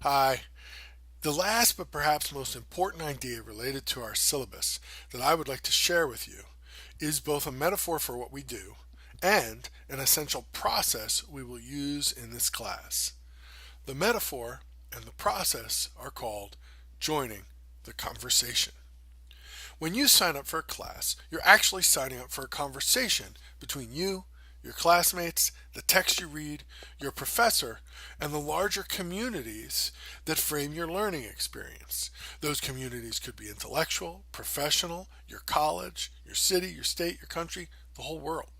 Hi. The last but perhaps most important idea related to our syllabus that I would like to share with you is both a metaphor for what we do and an essential process we will use in this class. The metaphor and the process are called joining the conversation. When you sign up for a class, you're actually signing up for a conversation between you, your classmates, the text you read, your professor, and the larger communities that frame your learning experience. Those communities could be intellectual, professional, your college, your city, your state, your country, the whole world.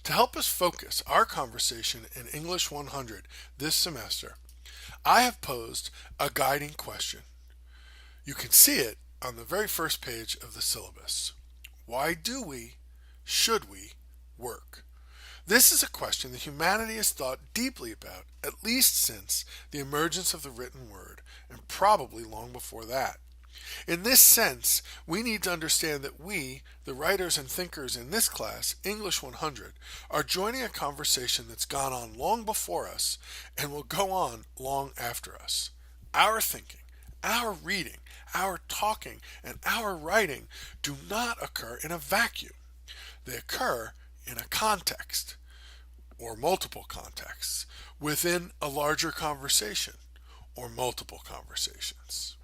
To help us focus our conversation in English 100 this semester, I have posed a guiding question. You can see it on the very first page of the syllabus. Why do we, should we, work? This is a question that humanity has thought deeply about, at least since the emergence of the written word, and probably long before that. In this sense, we need to understand that we, the writers and thinkers in this class, English 100, are joining a conversation that's gone on long before us and will go on long after us. Our thinking, our reading, our talking, and our writing do not occur in a vacuum. They occur in a context, or multiple contexts, within a larger conversation, or multiple conversations.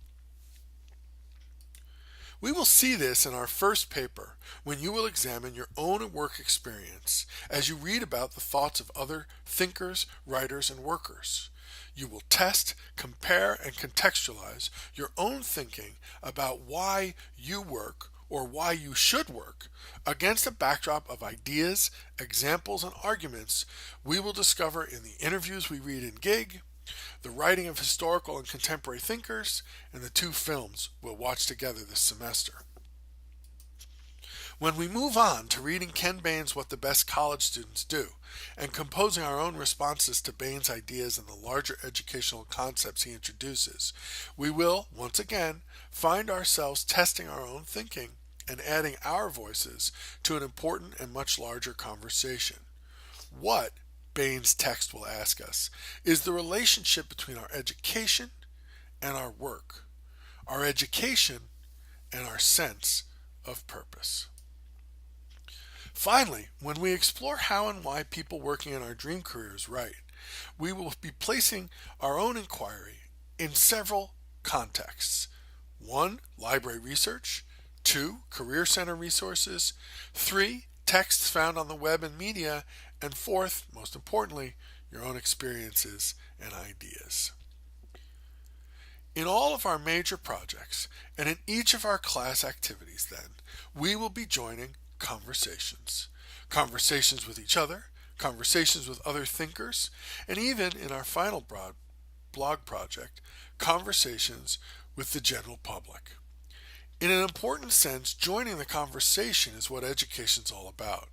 We will see this in our first paper when you will examine your own work experience as you read about the thoughts of other thinkers, writers, and workers. You will test, compare, and contextualize your own thinking about why you work or why you should work against a backdrop of ideas, examples, and arguments we will discover in the interviews we read in GIG, the writing of historical and contemporary thinkers, and the two films we'll watch together this semester. When we move on to reading Ken Bain's What the Best College Students Do and composing our own responses to Bain's ideas and the larger educational concepts he introduces, we will, once again, find ourselves testing our own thinking and adding our voices to an important and much larger conversation. What, Bain's text will ask us, is the relationship between our education and our work, our education and our sense of purpose. Finally, when we explore how and why people working in our dream careers write, we will be placing our own inquiry in several contexts. 1. Library research. 2. Career Center resources. 3. Texts found on the web and media. And 4th, most importantly, your own experiences and ideas. In all of our major projects and in each of our class activities, then, we will be joining conversations. Conversations with each other, conversations with other thinkers, and even in our final blog project, conversations with the general public. In an important sense, joining the conversation is what education's all about.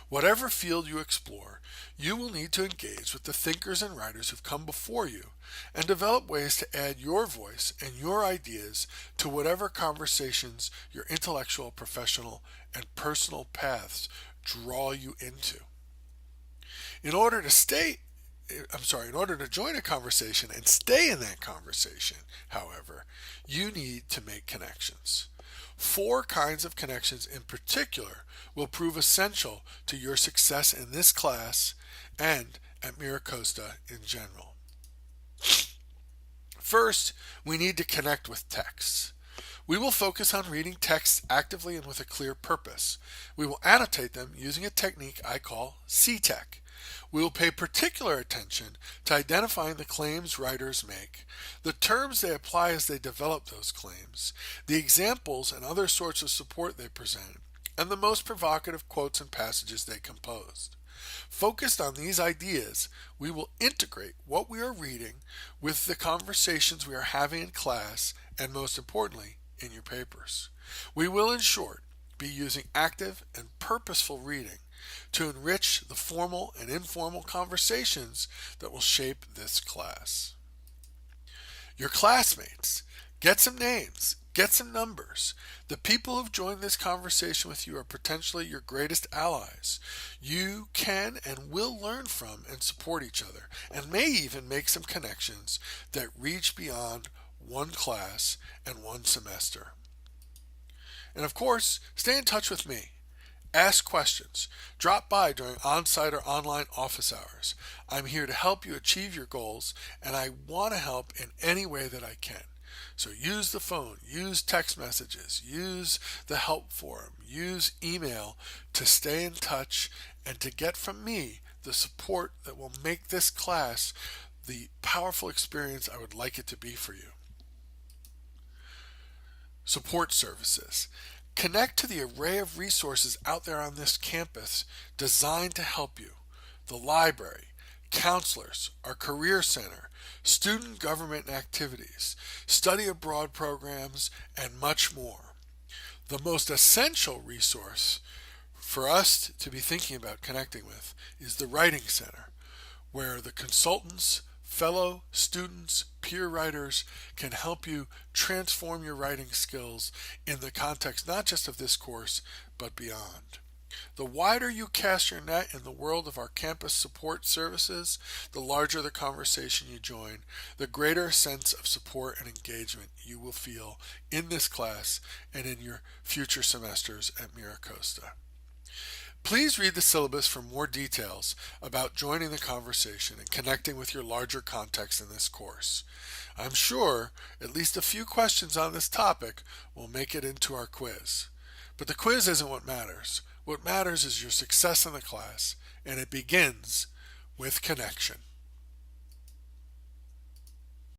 Whatever field you explore, you will need to engage with the thinkers and writers who've come before you and develop ways to add your voice and your ideas to whatever conversations your intellectual, professional, and personal paths draw you into. In order to join a conversation and stay in that conversation, however, you need to make connections. 4 kinds of connections in particular will prove essential to your success in this class and at MiraCosta in general. First, we need to connect with texts. We will focus on reading texts actively and with a clear purpose. We will annotate them using a technique I call CTEC. We will pay particular attention to identifying the claims writers make, the terms they apply as they develop those claims, the examples and other sorts of support they present, and the most provocative quotes and passages they composed. Focused on these ideas, we will integrate what we are reading with the conversations we are having in class and, most importantly, in your papers. We will, in short, be using active and purposeful reading to enrich the formal and informal conversations that will shape this class. Your classmates, get some names, Get some numbers. The people who've joined this conversation with you are potentially your greatest allies. You can and will learn from and support each other, and may even make some connections that reach beyond one class and one semester. And of course, stay in touch with me. Ask questions. Drop by during on-site or online office hours. I'm here to help you achieve your goals, and I want to help in any way that I can. So use the phone, use text messages, use the help forum, use email to stay in touch and to get from me the support that will make this class the powerful experience I would like it to be for you. Support services. Connect to the array of resources out there on this campus designed to help you. The library, counselors, our career center, student government activities, study abroad programs, and much more. The most essential resource for us to be thinking about connecting with is the Writing Center, where the consultants, fellow students, peer writers can help you transform your writing skills in the context not just of this course, but beyond. The wider you cast your net in the world of our campus support services, the larger the conversation you join, the greater sense of support and engagement you will feel in this class and in your future semesters at MiraCosta. Please read the syllabus for more details about joining the conversation and connecting with your larger context in this course. I'm sure at least a few questions on this topic will make it into our quiz. But the quiz isn't what matters. What matters is your success in the class, and it begins with connection.